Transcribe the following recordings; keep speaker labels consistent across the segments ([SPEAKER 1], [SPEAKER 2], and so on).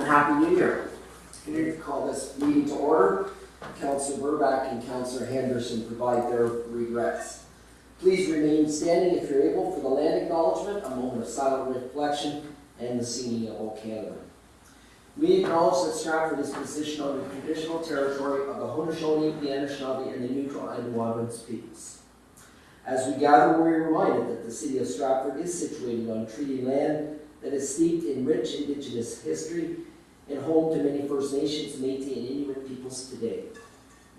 [SPEAKER 1] and Happy New Year. I'm going to call this meeting to order. Councillor Burbach and Councillor Henderson provide their regrets. Please remain standing if you're able for the land acknowledgement, a moment of silent reflection, and the singing of O Canada. We acknowledge that Stratford is positioned on the traditional territory of the Haudenosaunee, the Anishinaabe, and the neutral Anishinaabe peoples. As we gather, we are reminded that the city of Stratford is situated on treaty land that is steeped in rich Indigenous history and home to many First Nations, Métis, and Inuit peoples today.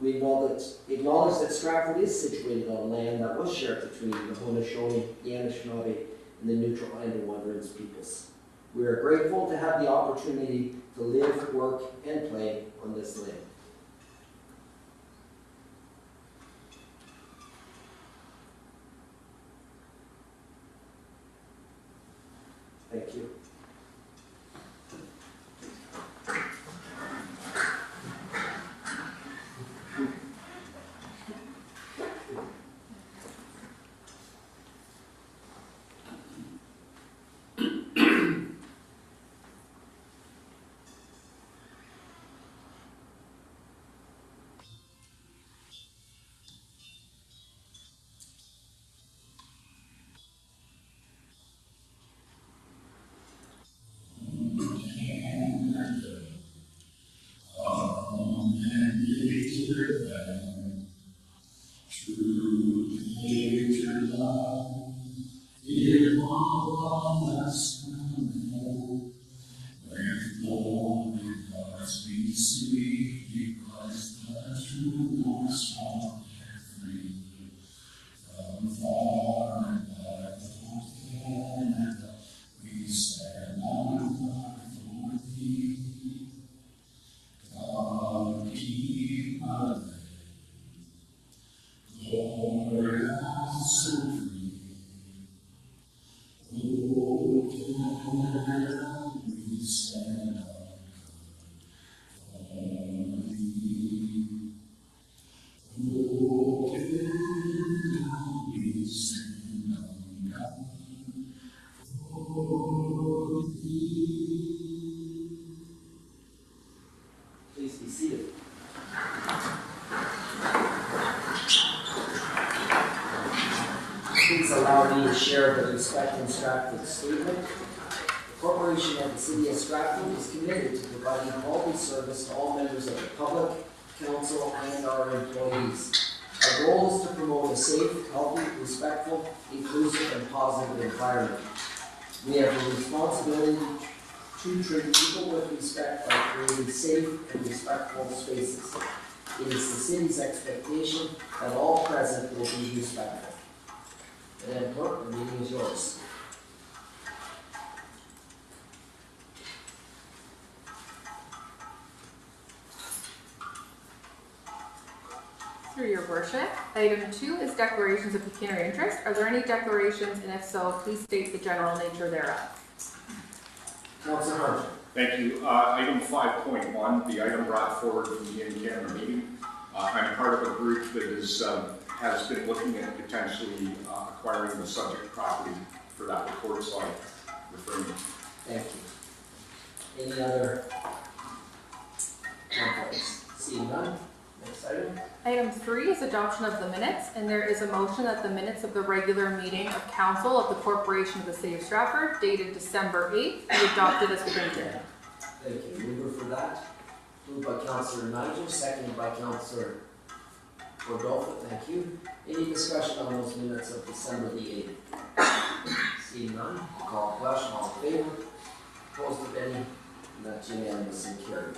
[SPEAKER 1] We acknowledge that Stratford is situated on land that was shared between the Haudenosaunee, the Anishinaabe, and the neutral Anishinaabe peoples. We are grateful to have the opportunity to live, work, and play on this land. Thank you. Please be seated. Please allow me to share the Respect in Stratford statement. The Corporation of the City of Stratford is committed to providing quality service to all members of the public, council, and our employees. Our goal is to promote a safe, healthy, respectful, inclusive, and positive environment. We have a responsibility to treat people with respect by creating safe and respectful spaces. It is the city's expectation that all present will be respectful. Madam Clerk, the meeting is yours.
[SPEAKER 2] Through your worship. Item 2 is declarations of pecuniary interest. Are there any declarations, and if so, please state the general nature thereof.
[SPEAKER 1] Councillor Hunter.
[SPEAKER 3] Thank you. Item 5.1, the item brought forward from the in-camera meeting. I'm part of a group that has been looking at potentially acquiring the subject property for that report, so I refer you.
[SPEAKER 1] Thank you. Any other conflicts? Seeing none. Next item.
[SPEAKER 2] Item 3 is adoption of the minutes, and there is a motion that the minutes of the regular meeting of Council of the Corporation of the City of Stratford, dated December 8th, be adopted as printed.
[SPEAKER 1] Thank you. Mover for that. Moved by Councillor Nigel, seconded by Councillor Rodolfo. Thank you. Any discussion on those minutes of December the 8th? Seeing none, call the question. All in favor? Opposed, if any? And that's unanimous and carried.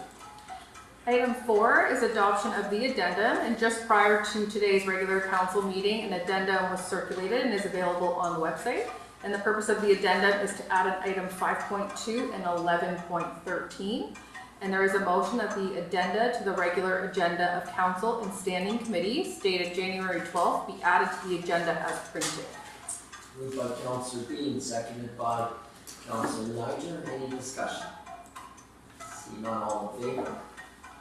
[SPEAKER 2] Item 4 is adoption of the addendum, and just prior to today's regular council meeting, an addendum was circulated and is available on the website. And the purpose of the addendum is to add an item 5.2 and 11.13. And there is a motion that the addenda to the regular agenda of council and standing committees dated January 12th be added to the agenda as printed.
[SPEAKER 1] Moved by Councillor Bean, seconded by Councillor Niger. Any discussion? See none, all in favor?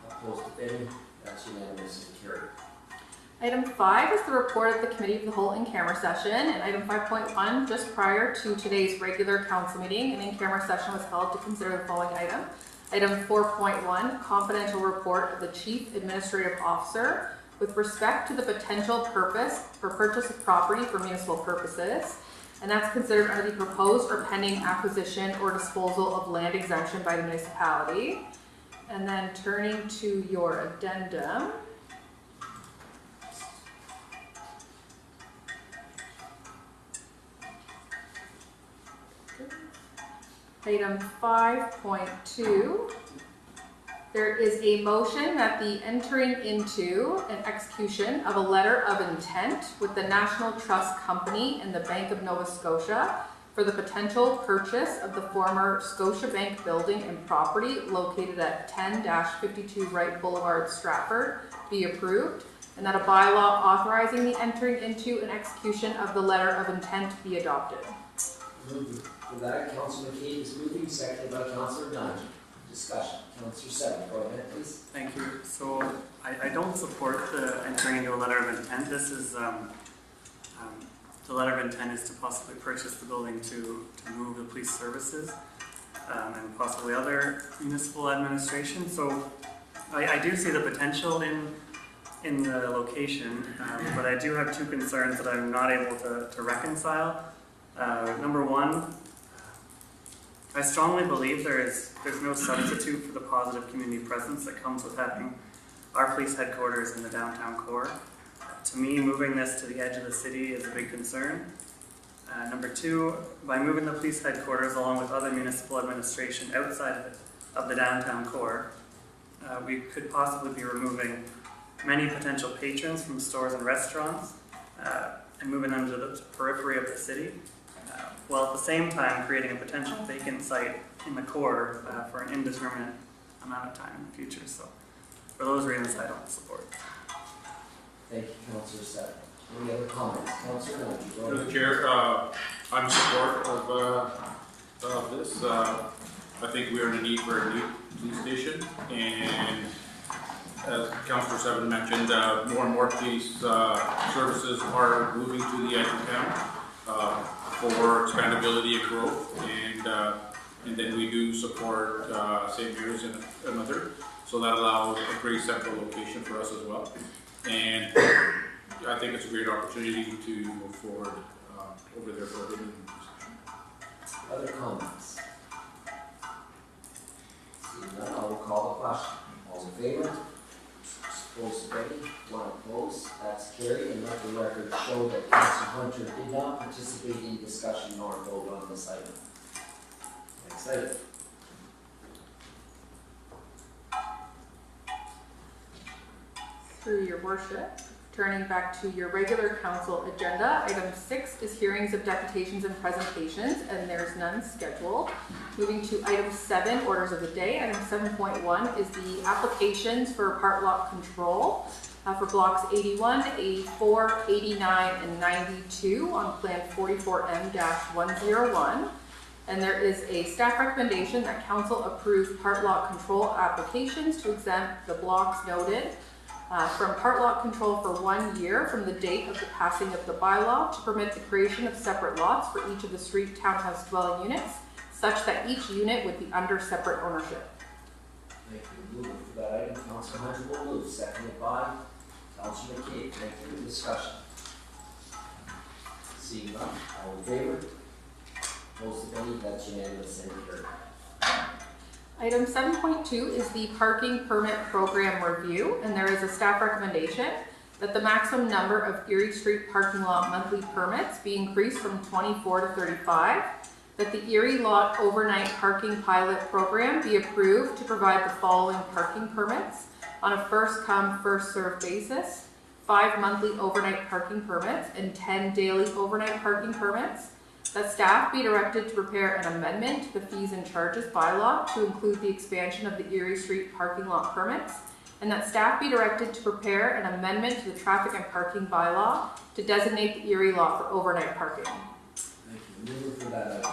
[SPEAKER 1] Opposed, if any? That's unanimous and carried.
[SPEAKER 2] Item 5 is the report of the Committee of the Whole in-camera session, and item 5.1, just prior to today's regular council meeting, an in-camera session was held to consider the following item. Item 4.1, confidential report of the Chief Administrative Officer with respect to the potential purpose for purchase of property for municipal purposes, and that's considered under the proposed or pending acquisition or disposal of land exemption by the municipality. And then turning to your addendum. Item 5.2, there is a motion that the entering into an execution of a letter of intent with the National Trust Company and the Bank of Nova Scotia for the potential purchase of the former Scotiabank building and property located at 10-52 Wright Boulevard, Stratford, be approved, and that a bylaw authorizing the entering into an execution of the letter of intent be adopted.
[SPEAKER 1] For that, Councilor McCabe is moving, seconded by Councilor Nigel. Discussion. Councilor Seven, go ahead, please.
[SPEAKER 4] Thank you. So I don't support the entering into a letter of intent. This is the letter of intent is to possibly purchase the building to move the police services and possibly other municipal administration. So I do see the potential in the location, but I do have two concerns that I'm not able to reconcile. Number one, I strongly believe there's no substitute for the positive community presence that comes with having our police headquarters in the downtown core. To me, moving this to the edge of the city is a big concern. Number two, by moving the police headquarters along with other municipal administration outside of the downtown core, we could possibly be removing many potential patrons from stores and restaurants and moving them to the periphery of the city, while at the same time creating a potential vacant site in the core for an indeterminate amount of time in the future. So for those reasons, I don't support.
[SPEAKER 1] Thank you, Councilor Seven. Any other comments? Councilor Nigel, go
[SPEAKER 5] Through
[SPEAKER 1] ahead.
[SPEAKER 5] the chair, I'm in support of this. I think we are in need for a new police station, and as Councilor Seven mentioned, more and more police services are moving to the edge of town for expandability and growth, and then we do support St. Mary's and another, so that allows a great central location for us as well. And I think it's a great opportunity to move forward over there for a good.
[SPEAKER 1] Other comments? Seeing none, I will call the question. All in favor? Opposed, ready? One opposed. That's carried, and let the record show that Councilor Hunter did not participate in discussion nor vote on this item. Next item.
[SPEAKER 2] Through your worship, turning back to your regular council agenda, item 6 is hearings of deputations and presentations, and there's none scheduled. Moving to item 7, orders of the day. Item 7.1 is the applications for part lot control for blocks 81, 84, 89, and 92 on plan 44M-101. And there is a staff recommendation that council approve part lot control applications to exempt the blocks noted from part lot control for 1 year from the date of the passing of the bylaw to permit the creation of separate lots for each of the street townhouse dwelling units, such that each unit would be under separate ownership.
[SPEAKER 1] Thank you. Moving for that item, Councilor Hunter will move, seconded by Councilor McCabe. Thank you. Discussion. Seeing none, all in favor? Opposed, if any, that's unanimous and carried.
[SPEAKER 2] Item 7.2 is the parking permit program review, and there is a staff recommendation that the maximum number of Erie Street parking lot monthly permits be increased from 24 to 35, that the Erie Lot Overnight Parking Pilot Program be approved to provide the following parking permits on a first-come, first-served basis, 5 monthly overnight parking permits and 10 daily overnight parking permits, that staff be directed to prepare an amendment to the fees and charges bylaw to include the expansion of the Erie Street parking lot permits, and that staff be directed to prepare an amendment to the traffic and parking bylaw to designate the Erie lot for overnight parking.
[SPEAKER 1] Thank you. Moving for that item.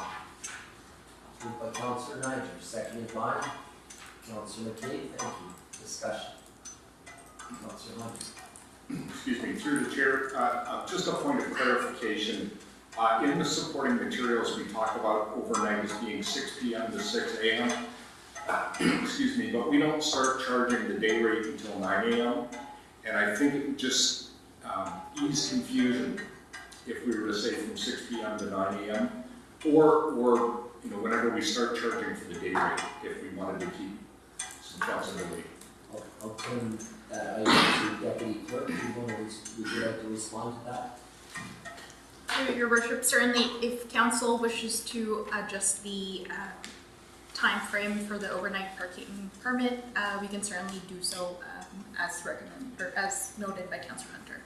[SPEAKER 1] Moved by Councilor Nigel, seconded by Councilor McCabe. Thank you. Discussion. Councilor Hunter.
[SPEAKER 3] Excuse me, through the chair, just a point of clarification. In the supporting materials, we talk about overnight as being 6 p.m. to 6 a.m. excuse me, but we don't start charging the day rate until 9 a.m. And I think it would just ease confusion if we were to say from 6 p.m. to 9 a.m. or you know, whenever we start charging for the day rate, if we wanted to keep some flexibility.
[SPEAKER 1] I'll turn that item to Deputy Clerk. Would you like to respond to that?
[SPEAKER 6] Your Worship, certainly if council wishes to adjust the time frame for the overnight parking permit, we can certainly do so as recommended or as noted by Councillor Hunter.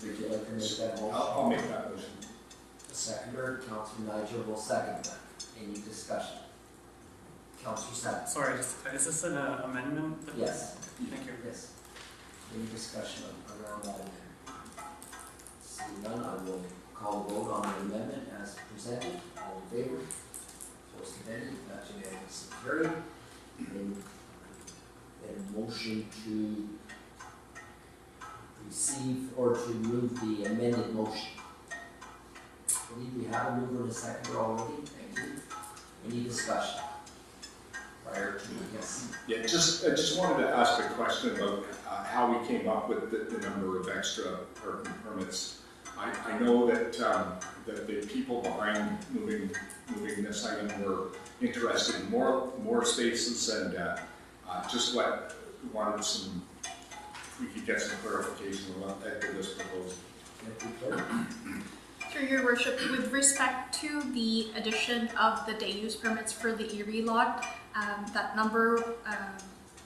[SPEAKER 1] Would you like to make that motion?
[SPEAKER 3] I'll make that motion.
[SPEAKER 1] A seconder, Councillor Niger will second that. Any discussion? Councillor Sapp.
[SPEAKER 4] Sorry, is this an amendment?
[SPEAKER 1] Yes.
[SPEAKER 4] Thank you.
[SPEAKER 1] Yes. Any discussion around that amendment? Seeing none, I will call the vote on the amendment as presented. All in favor? Opposed, abstained, that's unanimously carried. And a motion to receive or to move the amended motion. I believe we have a mover and a seconder already. Thank you. Any discussion prior to, yes?
[SPEAKER 3] Yeah, I just wanted to ask a question about how we came up with the number of extra parking permits. I know that that the people behind moving this item were interested in more spaces, and just wanted some, if we could get some clarification on what that was proposed.
[SPEAKER 6] Through your worship, with respect to the addition of the day use permits for the Erie lot, that number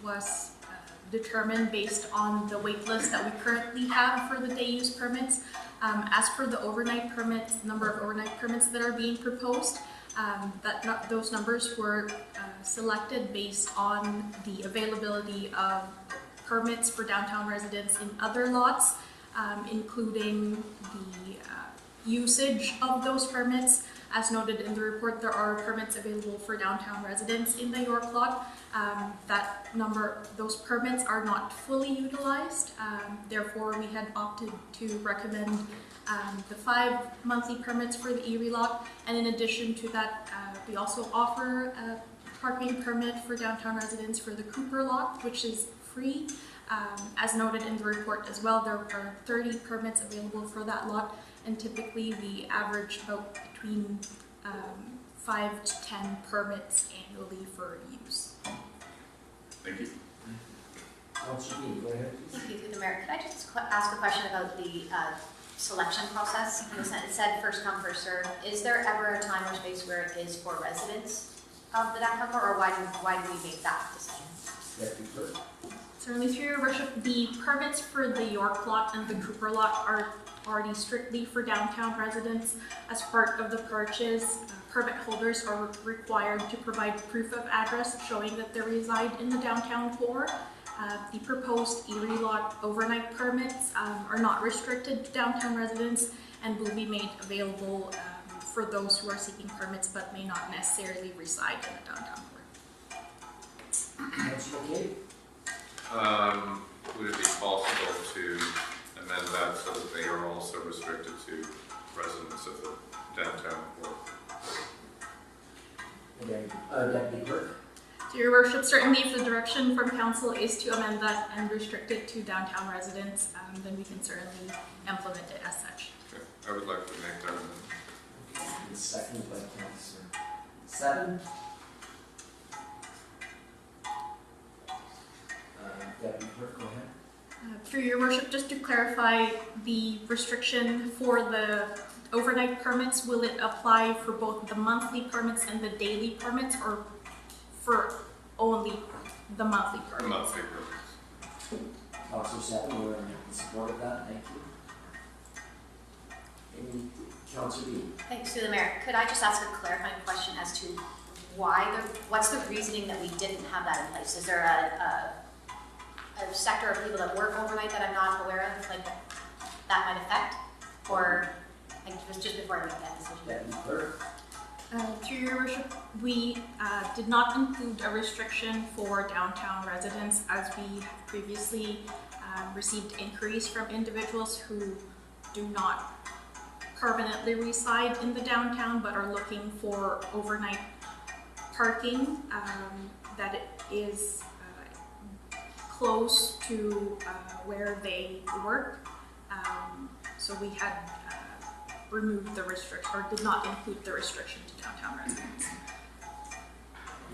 [SPEAKER 6] was determined based on the wait list that we currently have for the day use permits. As for the overnight permits, number of overnight permits that are being proposed, those numbers were selected based on the availability of permits for downtown residents in other lots, including the usage of those permits. As noted in the report, there are permits available for downtown residents in the York lot. Those permits are not fully utilized. Therefore, we had opted to recommend the 5 monthly permits for the Erie lot. And in addition to that, we also offer a parking permit for downtown residents for the Cooper lot, which is free. As noted in the report as well, there are 30 permits available for that lot. And typically we average about between 5 to 10 permits annually for use.
[SPEAKER 3] Thank you.
[SPEAKER 1] Councillor Dean, go ahead, please.
[SPEAKER 7] Thank you, through the mayor. Could I just ask a question about the selection process? It said first come, first serve. Is there ever a time or space where it is for residents of the downtown core, or why do we make that decision?
[SPEAKER 1] Deputy Clerk.
[SPEAKER 6] Certainly, through your worship, the permits for the York lot and the Cooper lot are already strictly for downtown residents. As part of the purchase, permit holders are required to provide proof of address showing that they reside in the downtown core. The proposed Erie lot overnight permits are not restricted to downtown residents and will be made available for those who are seeking permits but may not necessarily reside in the downtown core.
[SPEAKER 1] Councillor McCabe.
[SPEAKER 8] Would it be possible to amend that so that they are also restricted to residents of the downtown core?
[SPEAKER 1] Deputy Clerk.
[SPEAKER 6] To your worship, certainly if the direction from council is to amend that and restrict it to downtown residents, then we can certainly implement it as such.
[SPEAKER 8] Okay. I would like to make that amendment.
[SPEAKER 1] And seconded by Councillor Seven. Deputy Clerk, go ahead.
[SPEAKER 6] Through your worship, just to clarify, the restriction for the overnight permits, will it apply for both the monthly permits and the daily permits, or for only the monthly permits?
[SPEAKER 8] Monthly permits.
[SPEAKER 1] Councillor Seven, you're in support of that. Thank you. Any Councillor Dean.
[SPEAKER 7] Thanks, through the mayor. Could I just ask a clarifying question as to what's the reasoning that we didn't have that in place? Is there a sector of people that work overnight that I'm not aware of, like that might affect, or like just before I make that decision?
[SPEAKER 1] Deputy Clerk.
[SPEAKER 6] Through your worship, we did not include a restriction for downtown residents, as we have previously received inquiries from individuals who do not permanently reside in the downtown but are looking for overnight parking that is close to where they work. So we had removed the restriction, or did not include the restriction to downtown residents.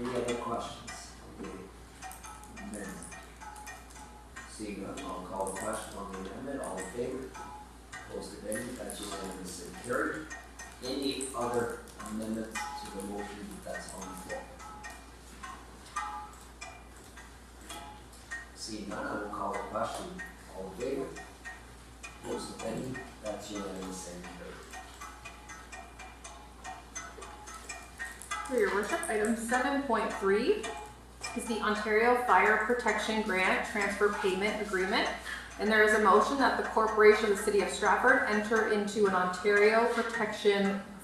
[SPEAKER 1] Any other questions? Okay. Amendment. Seeing none, I'll call the question on the amendment. All in favor? Opposed, if any? That's unanimous and carried. Any other amendments to the motion that's on the floor? Seeing none, I will call the question. All in favor? Opposed, if any? That's unanimous and carried.
[SPEAKER 2] For your worship, item 7.3 is the Ontario Fire Protection Grant Transfer Payment Agreement. And there is a motion that the Corporation of the City of Stratford enter into an Ontario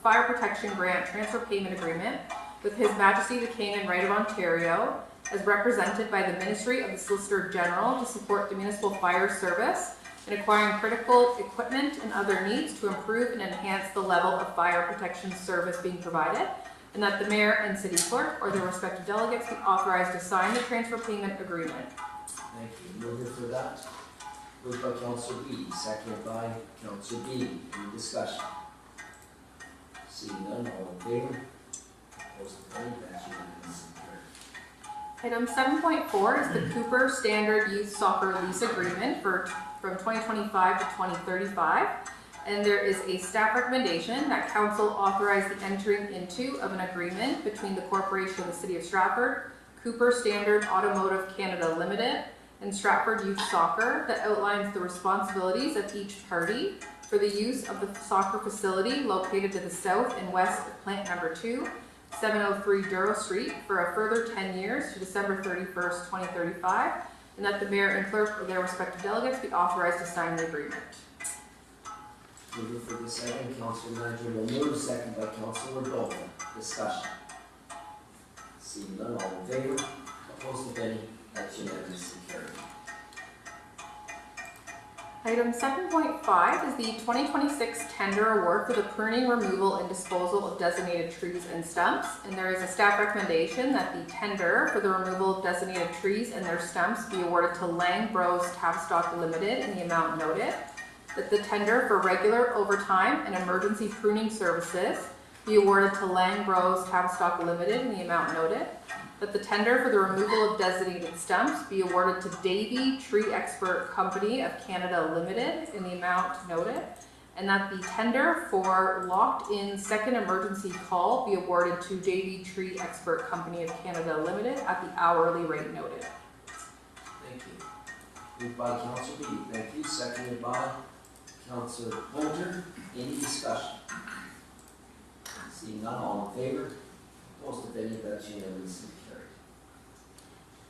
[SPEAKER 2] Fire Protection Grant Transfer Payment Agreement with His Majesty the King and Right of Ontario, as represented by the Ministry of the Solicitor General, to support the municipal fire service in acquiring critical equipment and other needs to improve and enhance the level of fire protection service being provided, and that the mayor and city clerk or their respective delegates be authorized to sign the transfer payment agreement.
[SPEAKER 1] Thank you. Mover for that. Moved by Councillor B, seconded by Councillor B. Any discussion? Seeing none, all in favor? Opposed, if any? That's unanimous and carried.
[SPEAKER 2] Item 7.4 is the Cooper Standard Youth Soccer Lease Agreement from 2025 to 2035. And there is a staff recommendation that council authorize the entering into of an agreement between the Corporation of the City of Stratford, Cooper Standard Automotive Canada Limited, and Stratford Youth Soccer that outlines the responsibilities of each party for the use of the soccer facility located to the south and west of Plant Number 2, 703 Duro Street for a further 10 years to December 31st, 2035, and that the mayor and clerk or their respective delegates be authorized to sign the agreement.
[SPEAKER 1] Mover for this item, Councillor Manager will move, second by Councillor Dolphin. Discussion. Seeing none, all in favor? Opposed, if any? That's unanimous and carried.
[SPEAKER 2] Item 7.5 is the 2026 tender award for the pruning, removal, and disposal of designated trees and stumps. And there is a staff recommendation that the tender for the removal of designated trees and their stumps be awarded to Lang Bros Tavistock Limited in the amount noted. That the tender for regular overtime and emergency pruning services be awarded to Lang Bros Tavistock Limited in the amount noted. That the tender for the removal of designated stumps be awarded to Davy Tree Expert Company of Canada Limited in the amount noted. And that the tender for locked-in second emergency call be awarded to Davy Tree Expert Company of Canada Limited at the hourly rate noted.
[SPEAKER 1] Thank you. Moved by Councillor B. Thank you. Seconded by Councillor Hunter. Any discussion? Seeing none, all in favor? Opposed, if any? That's unanimous and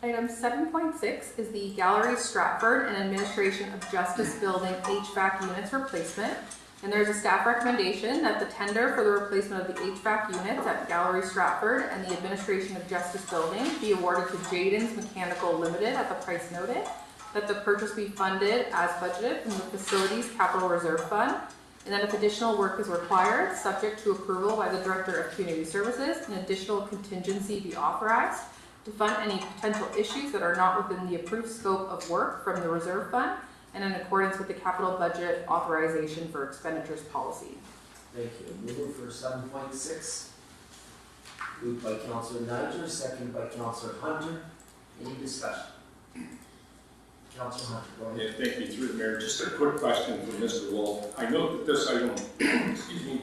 [SPEAKER 1] carried.
[SPEAKER 2] Item 7.6 is the Gallery Stratford and Administration of Justice Building HVAC units replacement. And there's a staff recommendation that the tender for the replacement of the HVAC units at Gallery Stratford and the Administration of Justice Building be awarded to Jaden's Mechanical Limited at the price noted. That the purchase be funded as budgeted from the Facilities Capital Reserve Fund, and that if additional work is required, subject to approval by the Director of Community Services, an additional contingency be authorized to fund any potential issues that are not within the approved scope of work from the Reserve Fund, and in accordance with the capital budget authorization for expenditures policy.
[SPEAKER 1] Thank you. Mover for 7.6. Moved by Councillor Niger, seconded by Councillor Hunter. Any discussion? Councillor Hunter, go ahead.
[SPEAKER 3] Yeah, thank you, through the mayor. Just a quick question for Mr. Wolf. I know that this item, excuse me,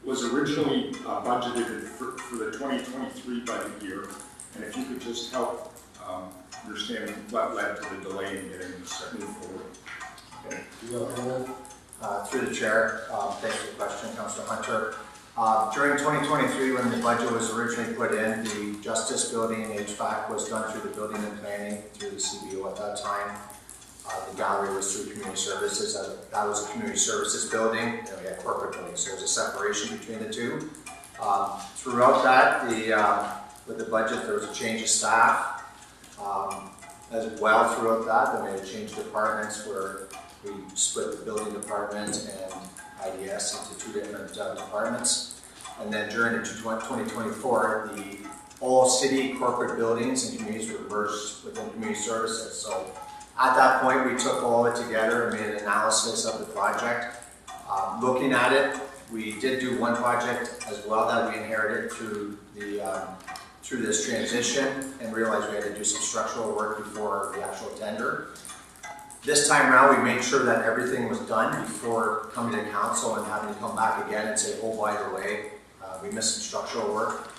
[SPEAKER 3] was originally budgeted for the 2023 budget year, and if you could just help understand what led to the delay in getting this moved forward.
[SPEAKER 1] Okay. You have Wolf.
[SPEAKER 9] Through the chair, thanks for the question, Councillor Hunter. During 2023, when the budget was originally put in, the Justice Building HVAC was done through the Building and Planning, through the CBO at that time. The gallery was through Community Services. That was a Community Services building, and we had corporate buildings, so there was a separation between the two. Throughout that, with the budget, there was a change of staff. As well, throughout that, we made a change of departments where we split the building department and IDS into two different departments. And then during 2024, the all city corporate buildings and communities were merged within community services. So at that point, we took all of it together and made an analysis of the project. Looking at it, we did do one project as well that we inherited through this transition and realized we had to do some structural work before the actual tender. This time around, we made sure that everything was done before coming to council and having to come back again and say, oh, by the way, we missed some structural work.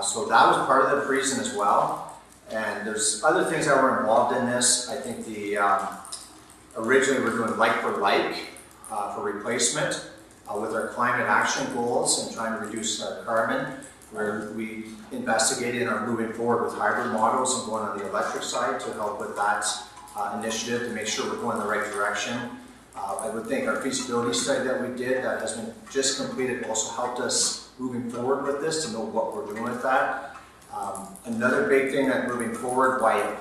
[SPEAKER 9] So that was part of the reason as well. And there's other things that were involved in this. I think originally we're doing like for like for replacement with our climate action goals and trying to reduce carbon, where we investigated and are moving forward with hybrid models and going on the electric side to help with that initiative to make sure we're going in the right direction. I would think our feasibility study that we did that has been just completed also helped us moving forward with this to know what we're doing with that. Another big thing that moving forward, why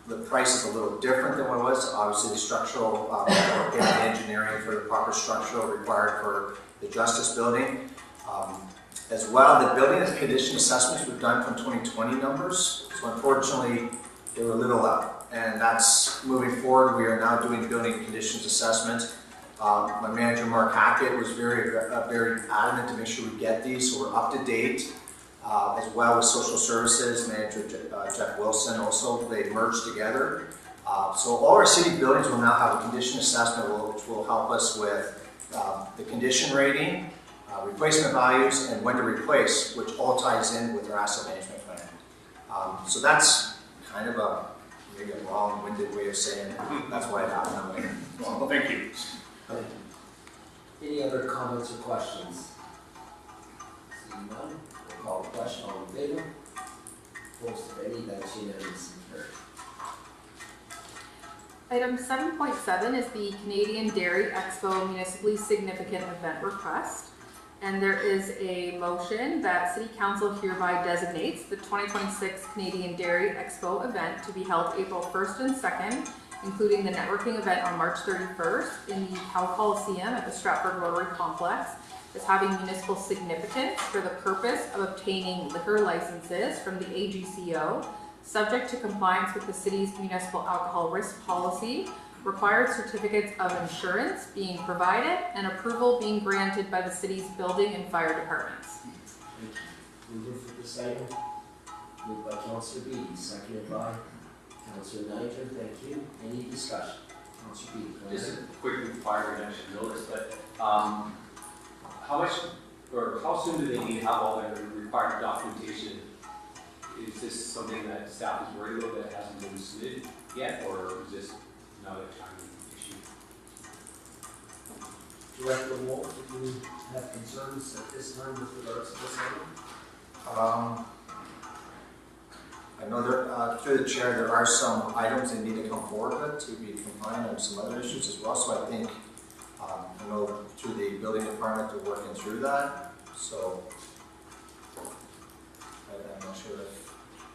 [SPEAKER 9] the price is a little different than what it was, obviously the structural engineering for the proper structural required for the Justice Building. As well, the building and condition assessments were done from 2020 numbers, so unfortunately they were a little up. And that's moving forward. We are now doing building conditions assessment. My manager Mark Hackett was very adamant to make sure we get these, so we're up to date. As well with social services, manager Jeff Wilson also, they merged together. So all our city buildings will now have a condition assessment which will help us with the condition rating, replacement values, and when to replace, which all ties in with our asset management plan. So that's kind of maybe a long-winded way of saying it. That's why it happened that way.
[SPEAKER 3] Well, thank you.
[SPEAKER 1] Any other comments or questions? Seeing none, we'll call the question. All in favor? Opposed, if any, that's unanimous and carried.
[SPEAKER 2] Item 7.7 is the Canadian Dairy Expo Municipally Significant Event Request. And there is a motion that City Council hereby designates the 2026 Canadian Dairy Expo event to be held April 1st and 2nd, including the networking event on March 31st in the Cow Coliseum at the Stratford Rotary Complex, as having municipal significance for the purpose of obtaining liquor licenses from the AGCO, subject to compliance with the city's municipal alcohol risk policy, required certificates of insurance being provided, and approval being granted by the city's building and fire departments.
[SPEAKER 1] Thank you. Mover for this item. Moved by Councillor Beatty, seconded by Councillor Niger. Thank you. Any discussion? Councillor Beatty, go ahead.
[SPEAKER 10] Just a quick fire reduction notice, but how much or how soon do they need to have all their required documentation? Is this something that staff is worried about that hasn't been submitted yet, or is this another timing issue?
[SPEAKER 1] Director Wolf, do you have concerns at this time with regards to this item?
[SPEAKER 9] I know there, through the chair, there are some items they need to come forward with to be compliant and some other issues as well. So I think, I know through the building department they're working through that. So I'm not sure if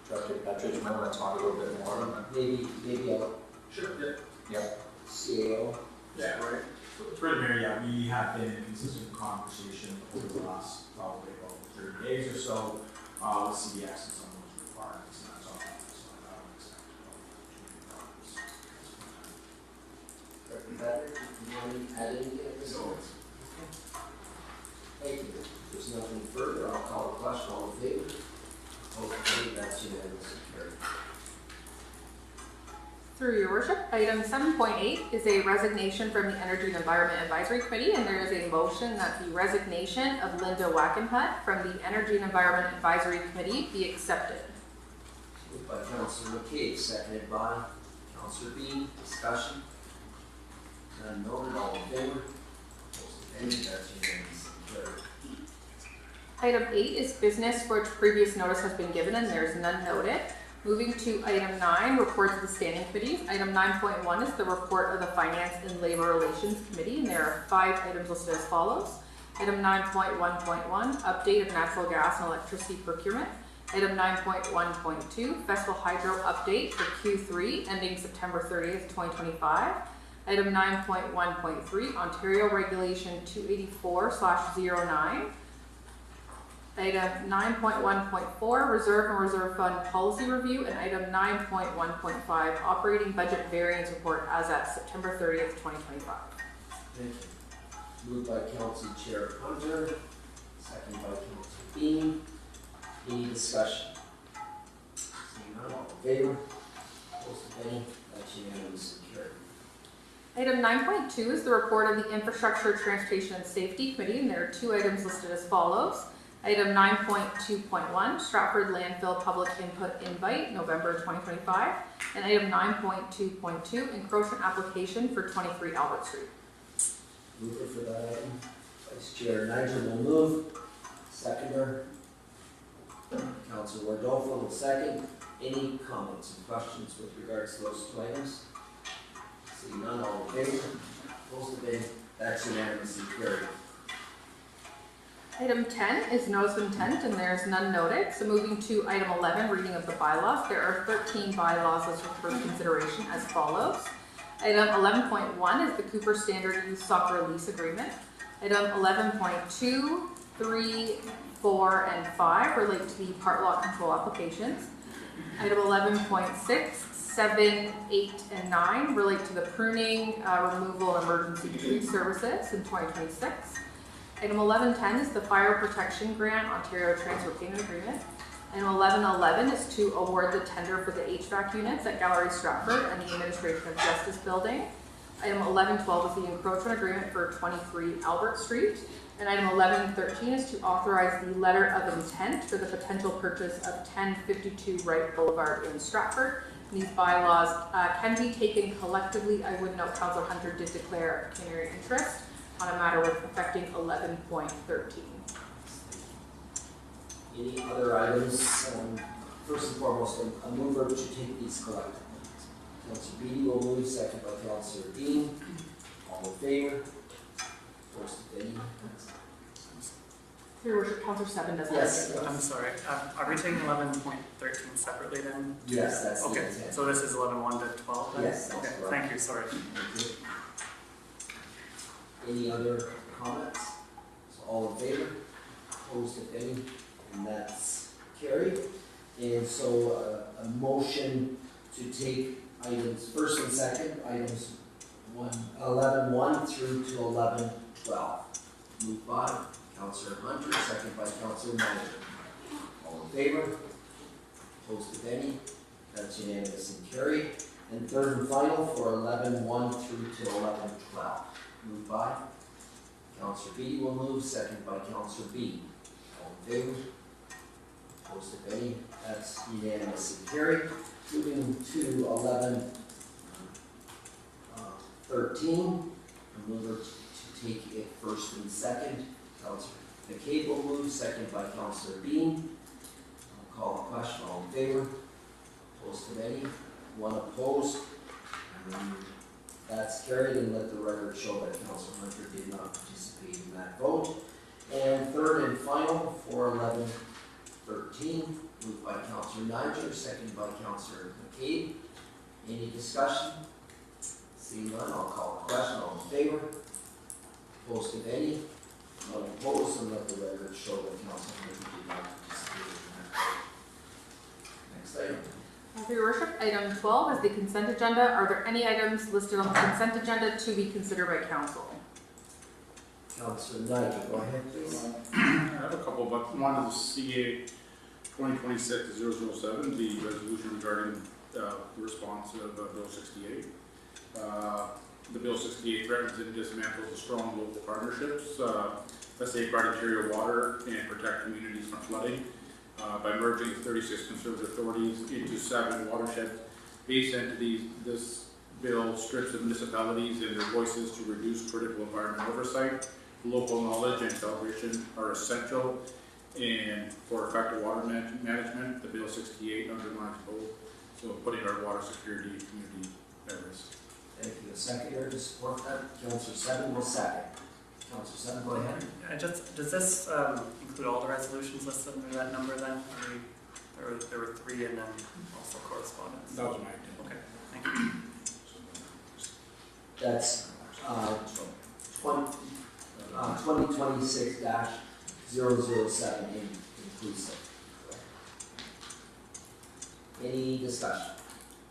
[SPEAKER 9] Director Petridge might want to talk a little bit more on that.
[SPEAKER 1] Maybe I'll.
[SPEAKER 11] Sure, yeah.
[SPEAKER 9] Yep.
[SPEAKER 1] CAO.
[SPEAKER 11] Yeah, right. For the mayor, yeah, we have been in consistent conversation over the last probably about 30 days or so with CBS and some of those requirements, and that's all that. So I don't expect
[SPEAKER 1] Director Patrick, do you want to add anything at this point? Thank you. If there's nothing further, I'll call the question. All in favor? Okay, that's unanimous and carried.
[SPEAKER 2] Through your worship, item 7.8 is a resignation from the Energy and Environment Advisory Committee, and there is a motion that the resignation of Linda Wackenhut from the Energy and Environment Advisory Committee be accepted.
[SPEAKER 1] Moved by Councillor McCabe, seconded by Councillor B. Discussion. None noted, all in favor? Opposed, if any, that's unanimous and carried.
[SPEAKER 2] Item 8 is business for which previous notice has been given and there is none noted. Moving to item 9, reports of the standing committees. Item 9.1 is the report of the Finance and Labor Relations Committee, and there are 5 items listed as follows. Item 9.1.1, update of natural gas and electricity procurement. Item 9.1.2, Festival Hydro update for Q3 ending September 30th, 2025. Item 9.1.3, Ontario Regulation 284/09. Item 9.1.4, Reserve and Reserve Fund Policy Review, and item 9.1.5, Operating Budget Variance Report as at September 30th, 2025.
[SPEAKER 1] Thank you. Moved by Council Chair Hunter, second by Council Bean. Any discussion? Seeing none, all in favor? Opposed, if any? That's unanimous and carried.
[SPEAKER 2] Item 9.2 is the report of the Infrastructure, Transportation, and Safety Committee, and there are two items listed as follows. Item 9.2.1, Stratford Landfill Public Input Invite, November 2025, and item 9.2.2, Encroachment Application for 23 Albert Street.
[SPEAKER 1] Mover for that item. Vice Chair Nigel will move. Seconder. Councilor Rodolfo will second. Any comments and questions with regards to those two items? Seeing none, all in favor? Opposed, if any? That's unanimously carried.
[SPEAKER 2] Item 10 is notice of intent, and there's none noted. So moving to item 11, reading of the bylaws. There are 13 bylaws listed for consideration as follows. Item 11.1 is the Cooper Standard Youth Soccer Lease Agreement. Item 11.2, 3, 4, and 5 relate to the part lot control applications. Item 11.6, 7, 8, and 9 relate to the pruning, removal, and emergency tree services in 2026. Item 11.10 is the Fire Protection Grant Ontario Transfer Payment Agreement. Item 11.11 is to award the tender for the HVAC units at Gallery Stratford and the Administration of Justice Building. Item 11.12 is the encroachment agreement for 23 Albert Street. And item 11.13 is to authorize the letter of intent for the potential purchase of 1052 Wright Boulevard in Stratford. And these bylaws can be taken collectively. I would note Councillor Hunter did declare pecuniary interest on a matter with affecting 11.13.
[SPEAKER 1] Any other items? First and foremost, a mover to take these collectively. Councilor Beatty will move, second by Councilor Dean. All in favor? Opposed, if any?
[SPEAKER 2] Your Worship, Councillor 7 does
[SPEAKER 1] Yes.
[SPEAKER 4] I'm sorry, are we taking 11.13 separately then?
[SPEAKER 1] Yes, that's the
[SPEAKER 4] Okay,
[SPEAKER 1] intent.
[SPEAKER 4] so this is 11.1 to 12 then?
[SPEAKER 1] Yes, that's
[SPEAKER 4] Okay,
[SPEAKER 1] correct.
[SPEAKER 4] thank you, sorry.
[SPEAKER 1] Thank you. Any other comments? So all in favor? Opposed, if any? And that's carried. And so a motion to take items first and second, items 11.1 through to 11.12. Moved by Councillor Hunter, second by Councillor Manager. All in favor? Opposed, if any? That's unanimous and carried. And third and final for 11.1 through to 11.12. Moved by Councillor B will move, second by Councillor B. All in favor? Opposed, if any? That's unanimous and carried. Moving to 11.13. A mover to take it first and second. Councillor McCabe will move, second by Councillor Bean. I'll call the question. All in favor? Opposed, if any? One opposed. That's carried, and let the record show that Councillor Hunter did not participate in that vote. And third and final for 11.13, moved by Councillor Niger, second by Councillor McCabe. Any discussion? Seeing none, I'll call the question. All in favor? Opposed, if any? None opposed, and let the record show that Councillor Hunter did not participate in that vote. Next item.
[SPEAKER 2] For your Worship, item 12 is the consent agenda. Are there any items listed on the consent agenda to be considered by council?
[SPEAKER 1] Councillor Niger, go ahead, please.
[SPEAKER 5] I have a couple, but one is CA 2026-007, the resolution regarding the response of Bill 68. The Bill 68 threatens and dismantles the strong local partnerships that safeguard interior water and protect communities from flooding. By merging 36 conservative authorities into 7 watershed-based entities, this bill strips the municipalities and their voices to reduce critical environment oversight. Local knowledge and calibration are essential, and for effective water management, the Bill 68 undermines both, so putting our water security and community at risk.
[SPEAKER 1] Thank you. A seconder to support that. Councillor 7 will second. Councillor 7, go ahead.
[SPEAKER 4] Does this include all the resolutions listed under that number then? There were 3 and then also correspondence.
[SPEAKER 5] That was my intent.
[SPEAKER 4] Okay, thank you.
[SPEAKER 1] That's 2026-007. 007 inclusive. Any discussion?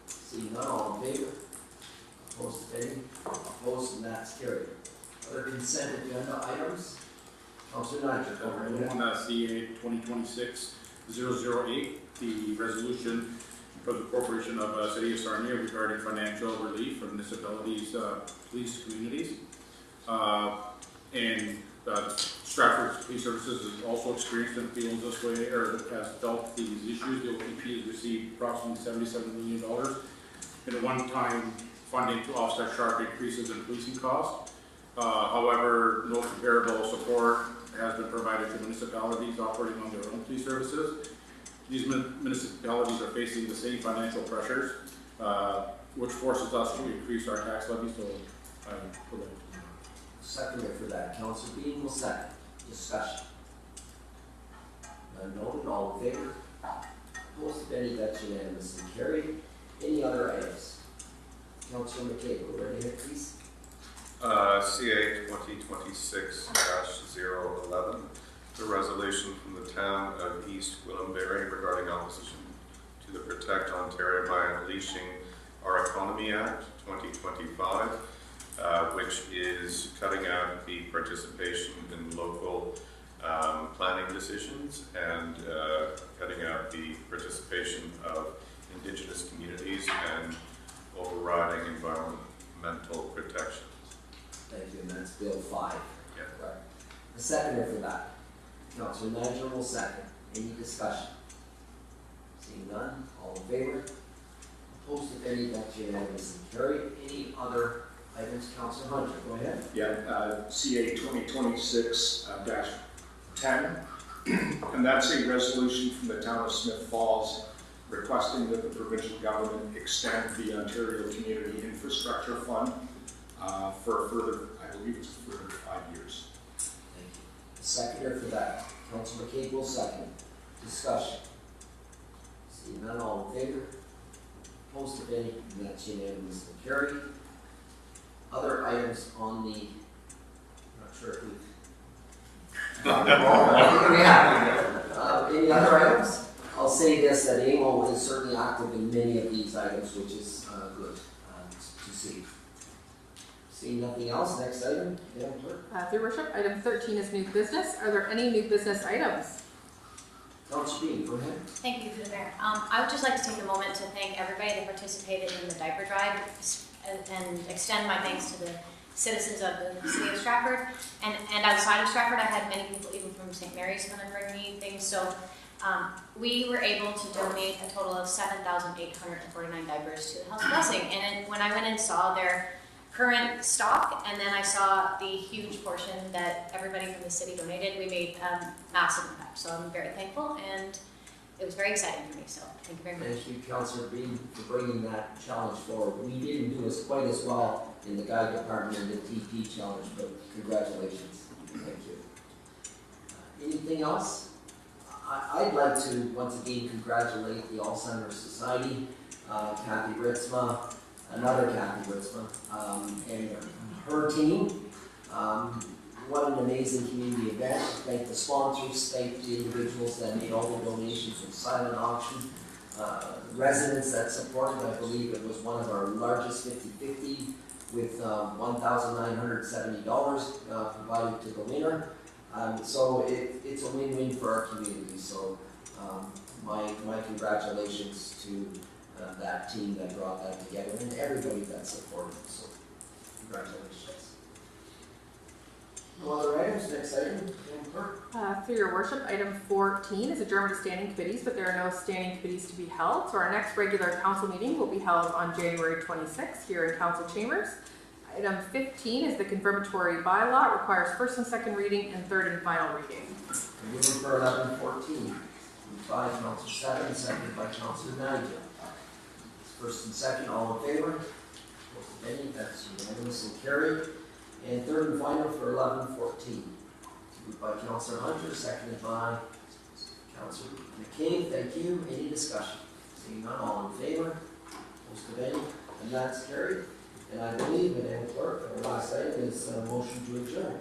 [SPEAKER 1] Seeing none, all in favor? Opposed, if any? Opposed, and that's carried. Other consent agenda items? Councilor Nigel, go right ahead.
[SPEAKER 5] On CA 2026-008, the resolution for the Corporation of City of Sarnia regarding financial relief for municipalities, police communities. And Stratford Police Services has also experienced and feels this way, or has felt these issues. The OPP has received approximately $77 million in a one-time funding to offset sharp increases in policing costs. However, no comparable support has been provided to municipalities operating on their own police services. These municipalities are facing the same financial pressures, which forces us to increase our tax levy. So I would like to.
[SPEAKER 1] Seconder for that, Councilor Bean will second. Discussion. None noted, all in favor? Opposed, if any, that's unanimous and carried. Any other items? Councilor McKay, go right ahead, please.
[SPEAKER 8] CA 2026-011, the resolution from the town of East Gwillimbury regarding opposition to the Protect Ontario by Unleashing Our Economy Act 2025, which is cutting out the participation in local planning decisions and cutting out the participation of Indigenous communities and overriding environmental protections.
[SPEAKER 1] Thank you, and that's Bill 5.
[SPEAKER 8] Yeah.
[SPEAKER 1] Right. The seconder for that, Councilor Nigel will second. Any discussion? Seeing none, all in favor? Opposed, if any, that's unanimous and carried. Any other items, Councilor Hunter, go ahead.
[SPEAKER 3] Yeah, CA 2026-10, and that's a resolution from the town of Smith Falls requesting that the provincial government extend the Ontario Community Infrastructure Fund for a further, I believe it's a further 5 years.
[SPEAKER 1] Thank you. The seconder for that, Councilor McKay will second. Discussion. Seeing none, all in favor? Opposed, if any, and that's unanimous and carried. Other items on the, I'm not sure if we've any other items? I'll say this, that AMO is certainly active in many of these items, which is good to see. Seeing nothing else, next item, Madam Clerk.
[SPEAKER 2] Through Worship, item 13 is new business. Are there any new business items?
[SPEAKER 1] Councilor Bean, go ahead.
[SPEAKER 7] Thank you, through the mayor. I would just like to take a moment to thank everybody that participated in the diaper drive and extend my thanks to the citizens of the city of Stratford. And outside of Stratford, I had many people even from St. Mary's come and bring me things. So we were able to donate a total of 7,849 diapers to the House Blessing. And when I went and saw their current stock, and then I saw the huge portion that everybody from the city donated, we made a massive impact. So I'm very thankful, and it was very exciting for me. So thank you very much.
[SPEAKER 1] Thank you, Councilor Bean, for bringing that challenge forward. We didn't do as quite as well in the guide department and the TP challenge, but congratulations. Thank you. Anything else? I'd like to once again congratulate the Alzheimer's Society, Kathy Ritzma, another Kathy Ritzma, and her team. What an amazing community event. Thank the sponsors, thank the individuals that made all the donations with silent auction. Residents that supported, I believe it was one of our largest 50-50 with $1,970 provided to the winner. So it's a win-win for our community. So my congratulations to that team that brought that together and everybody that supported. So congratulations. No other items. Next item, Madam Clerk.
[SPEAKER 2] Through your worship, item 14 is adjournment to standing committees, but there are no standing committees to be held. So our next regular council meeting will be held on January 26th here in council chambers. Item 15 is the confirmatory bylaw. It requires first and second reading and third and final reading.
[SPEAKER 1] Moving for 1114. Moved by Councilor Seven, seconded by Councilor Nigel. First and second, all in favor? Opposed, any? That's unanimous and carried. And third and final for 1114. Moved by Councilor Hunter, seconded by Councilor McKay. Thank you. Any discussion? Seeing none, all in favor? Opposed, any? And that's carried. And I believe, Madam Clerk, our last item is a motion to adjourn.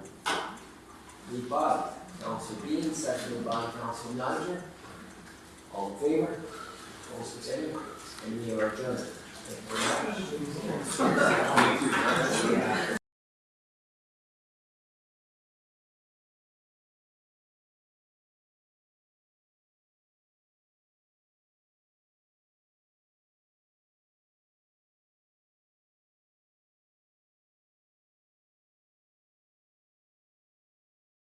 [SPEAKER 1] Moved by Councilor Bean, seconded by Councilor Niger. All in favor? Opposed, abstaining? And we are adjourned. Thank you very much.